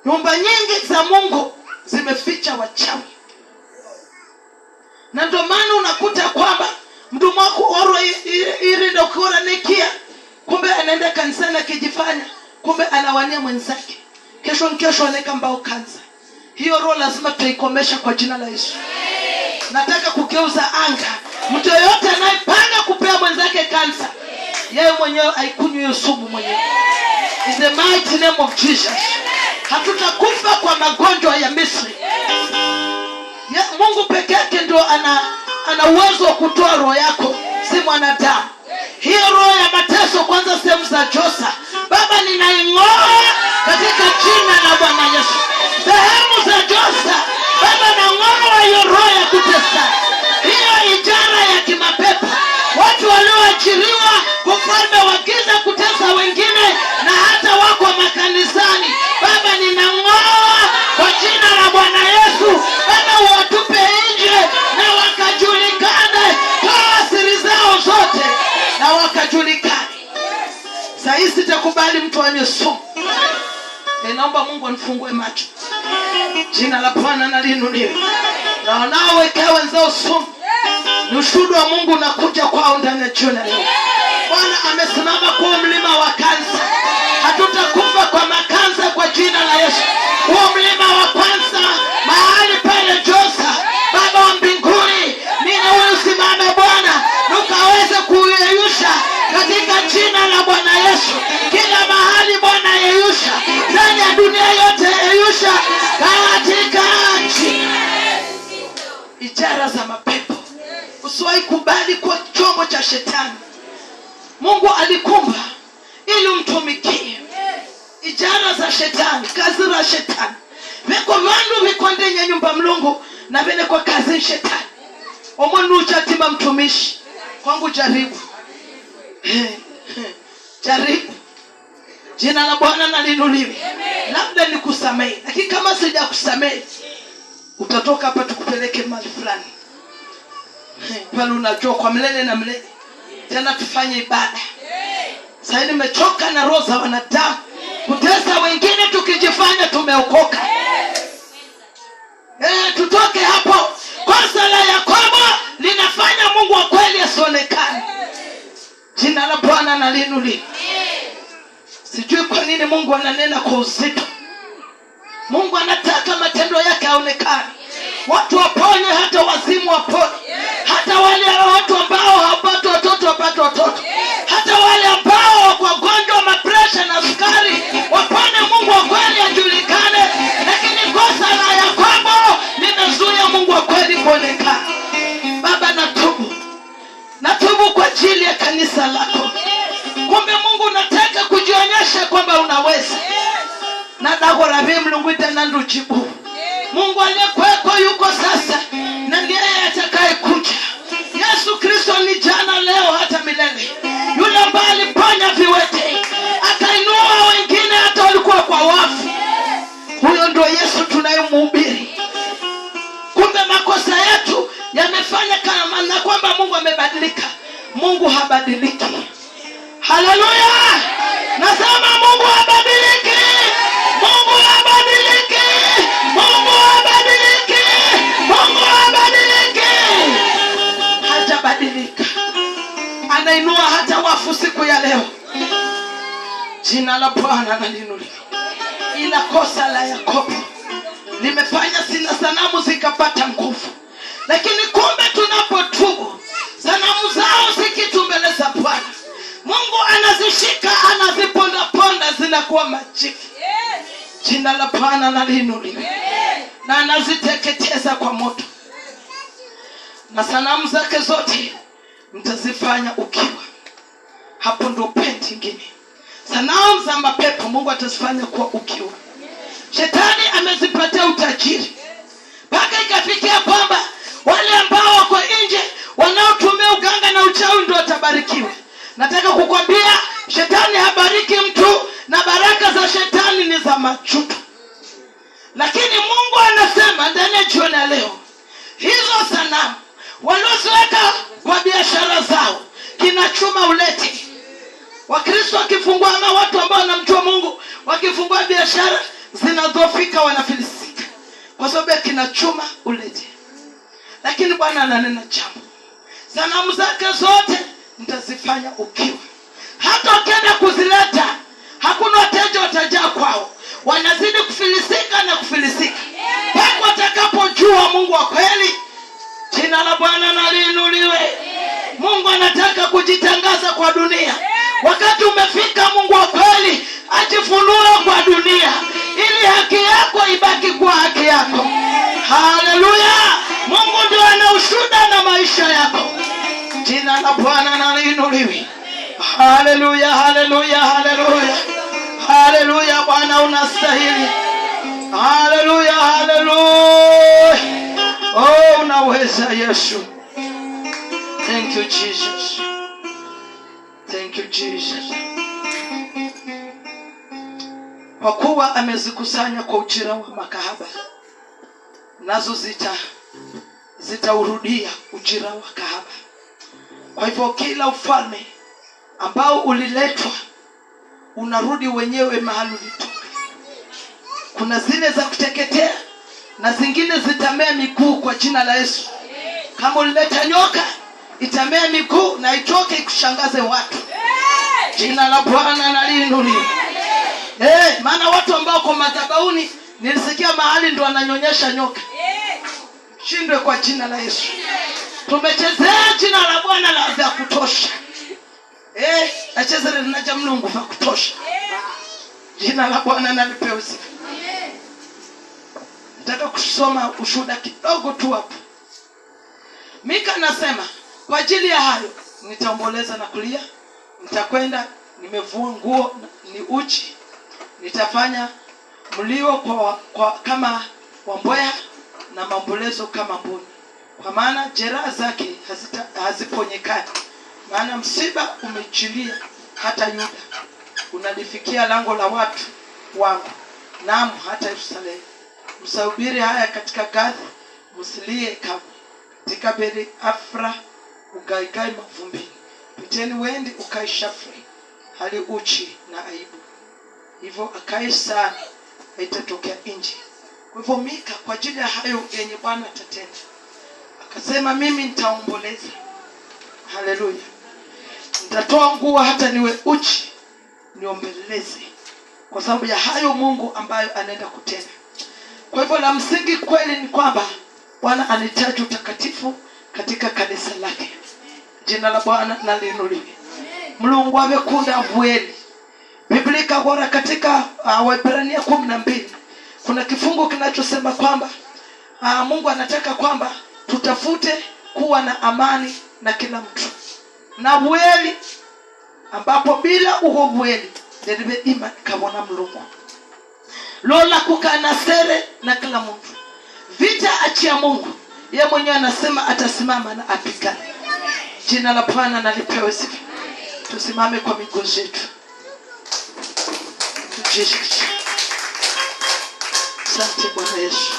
Nyumba nyingi za Mungu zimeficha wachawi. Na ndio maana unakuta kwamba mtu wako oro ili ndio kuona nikia, kumbe anaenda kanisani akijifanya, kumbe anawania mwenzake. Kesho aneka mbao kansa. Hiyo roho lazima tuikomesha kwa jina la Yesu. Nataka kugeuza anga. Mtu yote anayepanga kupea mwenzake kansa, yeye mwenyewe aikunywe hiyo sumu mwenyewe. In the mighty name of Jesus. Hatutakufa kwa magonjwa ya Misri. Mungu peke yake ndio ana uwezo wa kutoa roho yako, si mwanadamu. Hiyo roho ya mateso kwanza sehemu za Josa, Baba ninaing'oa katika jina la Bwana Yesu. Sehemu za Josa, Baba nang'oa hiyo roho ya kutesa. Hiyo ijara ya kimapepo, watu walioajiriwa kwa ufalme wa giza kutesa wengine na hata wako makanisani, Baba ninang'oa kwa jina la Bwana Yesu. Baba watupe nje na wakajulikane kwa siri zao zote na wakajulikane. Sasa sitakubali mtu anywe sumu. Naomba Mungu anifungue macho. Jina la Bwana na liinuliwe. Na wanaowekea wenzao sumu, ni ushuhuda wa Mungu unakuja kwao ndani ya jioni leo. Bwana amesimama kwa mlima wa kansa. Hatutakufa kwa makansa kwa jina la Yesu. Kwa mlima wa kwanza mahali pale Josa, Baba wa mbinguni, ninakusimama Bwana, ukaweze kuyeyusha katika jina la Bwana Yesu. Kila mahali Bwana yeyusha, ndani ya dunia yote yeyusha katika ijara za mapepo. Usiwahi kubali kwa chombo cha shetani. Mungu alikumba ili umtumikie. Ijara za shetani, kazi za shetani, viko vandu viko ndani ya nyumba Mungu na vile kwa kazi shetani. Omuntu uchatima mtumishi kwangu, jaribu. Jaribu. Jina la Bwana na liinuliwe. Labda nikusamehe, lakini kama sijakusamehe utatoka hapa tukupeleke mahali fulani. Pale unajua kwa milele na milele. Tena tufanye ibada. Sasa nimechoka na roho za wanadamu kutesa wengine tukijifanya tumeokoka. Tutoke hapo. Kosa la Yakobo linafanya Mungu wa kweli asionekane. Jina la Bwana na liinuliwe. Sijui kwa nini Mungu ananena kwa uzito. Mungu anataka matendo yake yaonekane. Watu wapone, hata wazimu wapone. Hata wale watu ambao hawapati watoto wapate watoto. Hata wale ambao wako wagonjwa mapresha na sukari na dagora be Mungu tena nduchibu. Mungu aliyekuweko yuko sasa na ndiye atakayekuja. Yesu Kristo ni jana leo hata milele. Yule ambaye aliponya viwete, akainua wengine hata walikuwa kwa wafu. Huyo ndio Yesu tunayemhubiri. Kumbe makosa yetu yamefanya kama na kwamba Mungu amebadilika. Mungu habadiliki. Haleluya! Nasema Mungu habadiliki. Mungu habadiliki. Mungu habadiliki. Mungu habadiliki. Hajabadilika. Anainua hata wafu siku ya leo. Jina la Bwana na liinuliwe. Ila kosa la Yakobo limefanya sina sanamu zikapata nguvu. Lakini kumbe tunapotubu, sanamu zao zikitu mbele za Bwana, Mungu anazishika, anaziponda ponda, zinakuwa majivu. Jina la Bwana na liinuliwe. Na anaziteketeza kwa moto. Na sanamu zake zote mtazifanya ukiwa. Hapo ndo penti ingine. Sanamu za mapepo Mungu atazifanya kuwa ukiwa. Shetani amezipatia utajiri. Mpaka ikafikia kwamba wale ambao wako nje wanaotumia uganga na uchawi ndio watabarikiwa. Nataka kukwambia shetani habariki mtu, na baraka za shetani ni za machuto. Lakini Mungu anasema ndani ya jioni ya leo, hizo sanamu walizoziweka kwa biashara zao, kinachuma ulete. Wakristo wakifungua, ama watu ambao wanamjua Mungu wakifungua biashara zinadhofika, wanafilisika kwa sababu ya kinachuma ulete. Lakini Bwana ananena jambo, sanamu zake zote nitazifanya ukiwa. Hata ukienda kuzileta hakuna wateja watajaa kwao, wanazidi kufilisika na kufilisika mpaka watakapojua Mungu wa kweli. Jina la Bwana na liinuliwe. Mungu anataka kujitangaza kwa dunia. Wakati umefika Mungu wa kweli ajifunue kwa dunia, ili haki yako ibaki kwa haki yako. Haleluya! Mungu ndio ana ushuhuda na maisha yako. Jina la Bwana na liinuliwe. Haleluya, haleluya, haleluya. Haleluya, Bwana unastahili. Haleluya, haleluya. Oh, unaweza Yesu. Thank you Jesus. Thank you Jesus. Kwa kuwa amezikusanya kwa ujira wa makahaba, nazo zitaurudia ujira wa kahaba. Kwa hivyo kila ufalme ambao uliletwa unarudi wenyewe mahali ulitoka. Kuna zile za kuteketea na zingine zitamea miguu kwa jina la Yesu. Kama ulileta nyoka, itamea miguu na itoke ikushangaze watu. Jina la Bwana na liinuliwe. Maana watu ambao kwa madhabahuni nilisikia mahali ndo ananyonyesha nyoka. Shindwe kwa jina la Yesu. Tumechezea jina la Bwana la vya kutosha. Nachezea na jamlungu vya kutosha. Jina la Bwana na lipewe sifa. Nataka kusoma ushuhuda kidogo tu hapo. Mika nasema, kwa ajili ya hayo nitaomboleza na kulia. Nitakwenda nimevua nguo, ni uchi. Nitafanya mlio kwa kama wambweha na maombolezo kama mbuni. Kwa maana jeraha zake haziponyekani. Maana msiba umechilia hata Yuda. Unalifikia lango la watu wangu, naam hata Yerusalemu. Msahubiri haya katika Gathi, msilie kamwe. Katika Beri Afra ugaigai mavumbini. Piteni wendi ukaishafri, hali uchi na aibu. Hivyo akai sana, haitatokea nje. Kwa hivyo Mika kwa ajili ya hayo yenye Bwana atatenda, akasema mimi nitaomboleza. Haleluya. Nitatoa nguo hata niwe uchi, niombeleze kwa sababu ya hayo Mungu ambayo anaenda kutenda. Kwa hivyo la msingi kweli ni kwamba Bwana anahitaji utakatifu katika kanisa lake. Jina la Bwana na liinuliwe. Mungu amekunda bweli. Biblia ikagora katika Waebrania 12. Kuna kifungu kinachosema kwamba Mungu anataka kwamba tutafute kuwa na amani na kila mtu. Na bweli ambapo bila uho bweli ndebe ima kabona Mungu. lola kukana sere na kila mtu. Vita achia Mungu, yeye mwenyewe anasema atasimama na apigane. Jina la Bwana na lipewe sifa. Tusimame kwa miguu yetu. Tujishike. Asante Bwana Yesu.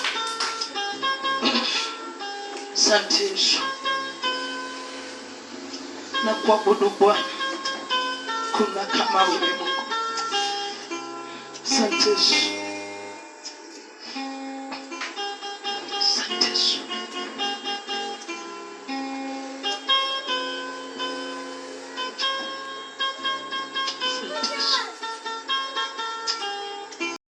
Asante Yesu. Na kuabudu Bwana kuna kama wewe.